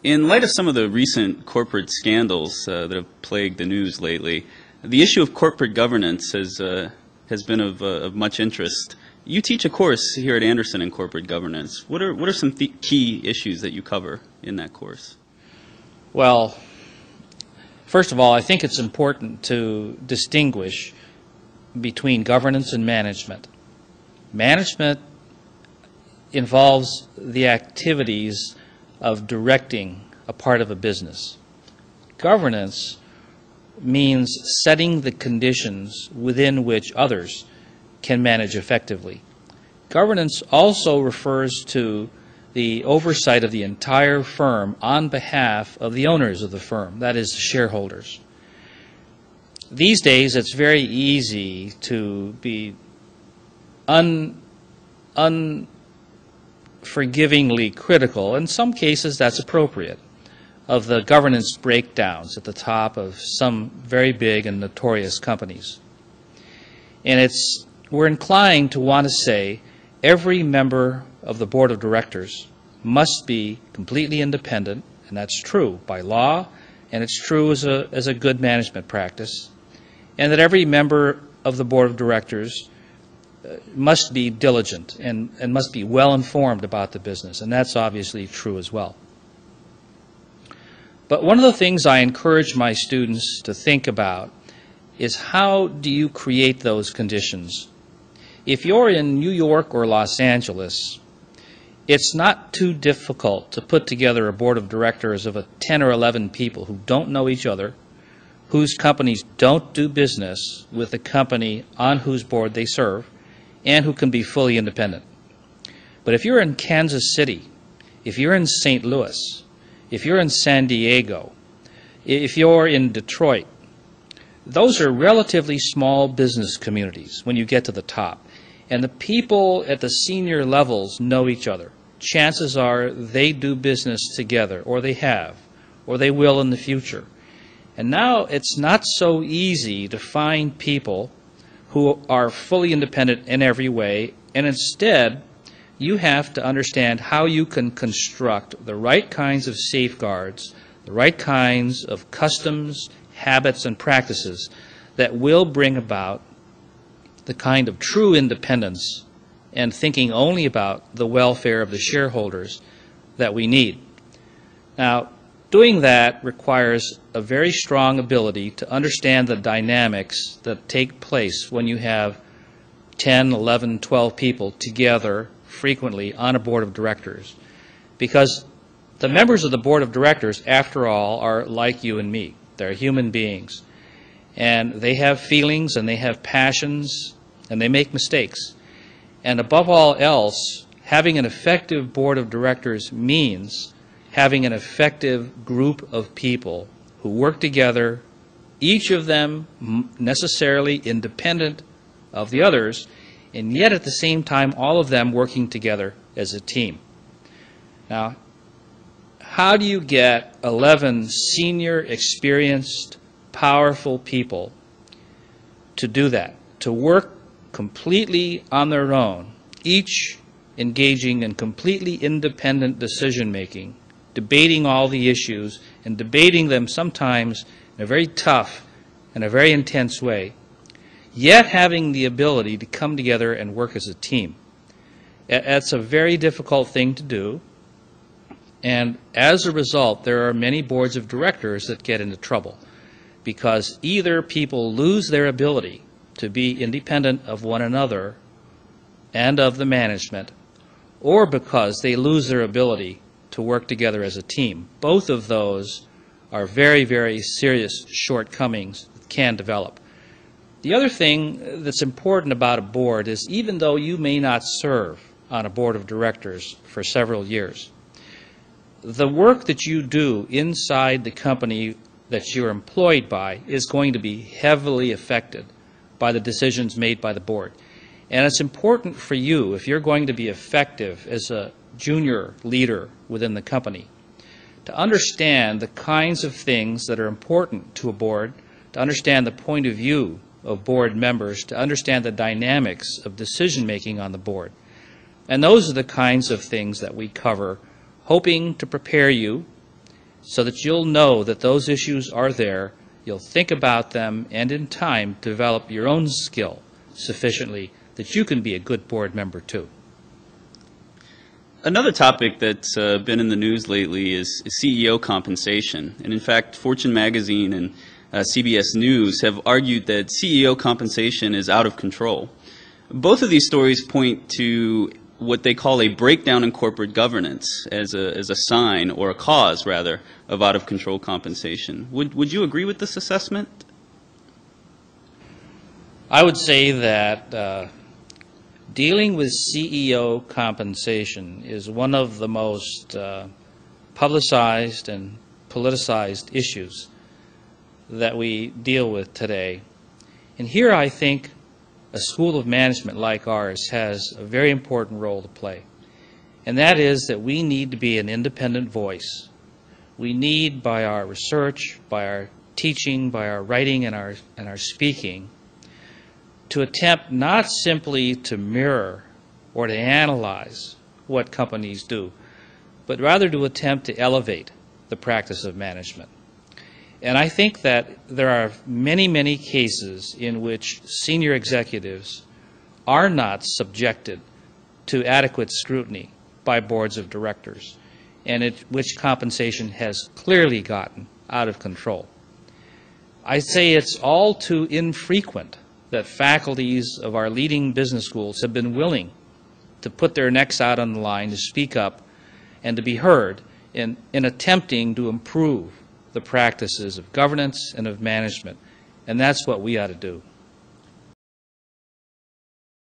In light of some of the recent corporate scandals that have plagued the news lately, the issue of corporate governance has been of much interest. You teach a course here at Anderson in corporate governance. What are some key issues that you cover in that course? Well, first of all, I think it's important to distinguish between governance and management. Management involves the activities of directing a part of a business. Governance means setting the conditions within which others can manage effectively. Governance also refers to the oversight of the entire firm on behalf of the owners of the firm, that is, the shareholders. These days, it's very easy to be unforgivingly critical. In some cases, that's appropriate, of the governance breakdowns at the top of some very big and notorious companies. And we're inclined to want to say every member of the board of directors must be completely independent, and that's true by law, and it's true as a good management practice, and that every member of the board of directors must be diligent and must be well informed about the business, and that's obviously true as well. But one of the things I encourage my students to think about is how do you create those conditions? If you're in New York or Los Angeles, it's not too difficult to put together a board of directors of 10 or 11 people who don't know each other, whose companies don't do business with the company on whose board they serve, and who can be fully independent. But if you're in Kansas City, if you're in St. Louis, if you're in San Diego, if you're in Detroit, those are relatively small business communities when you get to the top. And the people at the senior levels know each other. Chances are they do business together, or they have, or they will in the future. And now it's not so easy to find people who are fully independent in every way, and instead you have to understand how you can construct the right kinds of safeguards, the right kinds of customs, habits, and practices that will bring about the kind of true independence and thinking only about the welfare of the shareholders that we need. Now, doing that requires a very strong ability to understand the dynamics that take place when you have 10, 11, 12 people together frequently on a board of directors. Because the members of the board of directors, after all, are like you and me. They're human beings. And they have feelings and they have passions and they make mistakes. And above all else, having an effective board of directors means having an effective group of people who work together, each of them necessarily independent of the others, and yet at the same time all of them working together as a team. Now, how do you get 11 senior, experienced, powerful people to do that, to work completely on their own, each engaging in completely independent decision-making, debating all the issues, and debating them sometimes in a very tough and a very intense way, yet having the ability to come together and work as a team? That's a very difficult thing to do, and as a result, there are many boards of directors that get into trouble because either people lose their ability to be independent of one another and of the management, or because they lose their ability to work together as a team. Both of those are very, very serious shortcomings that can develop. The other thing that's important about a board is even though you may not serve on a board of directors for several years, the work that you do inside the company that you're employed by is going to be heavily affected by the decisions made by the board. And it's important for you, if you're going to be effective as a junior leader within the company, to understand the kinds of things that are important to a board, to understand the point of view of board members, to understand the dynamics of decision-making on the board. And those are the kinds of things that we cover, hoping to prepare you so that you'll know that those issues are there, you'll think about them, and in time develop your own skill sufficiently that you can be a good board member too. Another topic that's been in the news lately is CEO compensation. And in fact, Fortune magazine and CBS News have argued that CEO compensation is out of control. Both of these stories point to what they call a breakdown in corporate governance as a sign, or a cause rather, of out of control compensation. Would you agree with this assessment? I would say that dealing with CEO compensation is one of the most publicized and politicized issues that we deal with today. And here I think a school of management like ours has a very important role to play. And that is that we need to be an independent voice. We need, by our research, by our teaching, by our writing and our speaking, to attempt not simply to mirror or to analyze what companies do, but rather to attempt to elevate the practice of management. And I think that there are many, many cases in which senior executives are not subjected to adequate scrutiny by boards of directors, and which compensation has clearly gotten out of control. I say it's all too infrequent that faculties of our leading business schools have been willing to put their necks out on the line to speak up and to be heard in attempting to improve the practices of governance and of management. And that's what we ought to do.